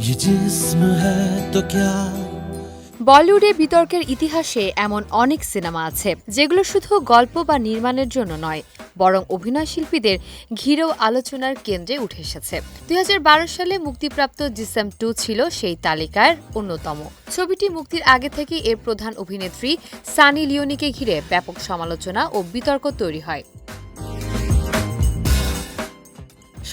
ये जिस्म है तो क्या। বলিউডে বিতর্কের ইতিহাসে এমন অনেক সিনেমা আছে যেগুলো শুধু গল্প বা নির্মাণের জন্য নয়, বরং অভিনয় শিল্পীদের ঘিরেও আলোচনার কেন্দ্রে উঠে এসেছে। ২০১২ সালে মুক্তিপ্রাপ্ত জিসেম 2 ছিল সেই তালিকার অন্যতম। ছবিটি মুক্তির আগে থেকে এর প্রধান অভিনেত্রী সানি লিওনিকে ঘিরে ব্যাপক সমালোচনা ও বিতর্ক তৈরি হয়।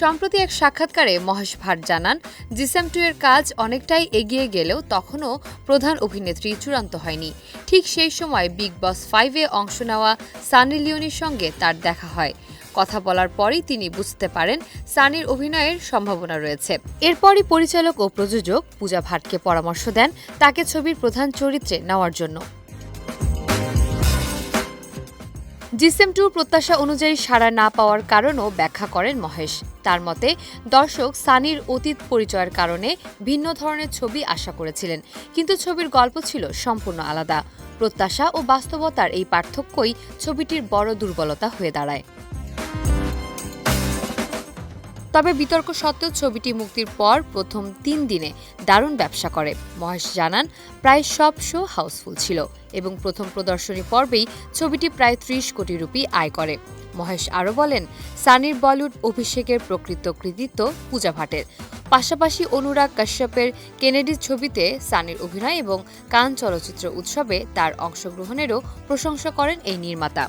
সম্প্রতি এক সাক্ষাৎকারে মহেশ ভাট জানান, জিসেম 2 এর কাজ অনেকটাই এগিয়ে গেলেও তখনও প্রধান অভিনেত্রী চূড়ান্ত হয়নি। ঠিক সেই সময় বিগ বস 5-এ অংশ নেওয়া সানি লিওনির সঙ্গে তার দেখা হয়। কথা বলার পরই তিনি বুঝতে পারেন সানির অভিনয়ের সম্ভাবনা রয়েছে। এরপরই পরিচালক ও প্রযোজক পূজা ভাটকে পরামর্শ দেন তাকে ছবির প্রধান চরিত্রে নেওয়ার জন্য। জিসেম 2 প্রত্যাশা অনুযায়ী সাড়া না পাওয়ার কারণও ব্যাখ্যা করেন মহেশ। তার মতে, দর্শক সানির অতীত পরিচয়ের কারণে ভিন্ন ধরনের ছবি আশা করেছিলেন, কিন্তু ছবির গল্প ছিল সম্পূর্ণ আলাদা। প্রত্যাশা ও বাস্তবতার এই পার্থক্যই ছবিটির বড় দুর্বলতা হয়ে দাঁড়ায়। তবে বিতর্ক সত্ত্বেও ছবিটি মুক্তির পর প্রথম ৩ দিনে দারুণ ব্যবসা করে। মহেশ জানান, প্রায় সব শো হাউসফুল ছিল এবং প্রথম প্রদর্শনী পর্বেই ছবিটি প্রায় ৩০ কোটি রুপি আয় করে। মহেশ আরও বলেন, সানির বলিউড অভিষেকের প্রকৃত কৃতিত্ব পূজা ভাটের। পাশাপাশি অনুরাগ কাশ্যপের কেনেডি ছবিতে সানির অভিনয় এবং কান চলচ্চিত্র উৎসবে তার অংশগ্রহণেরও প্রশংসা করেন এই নির্মাতা।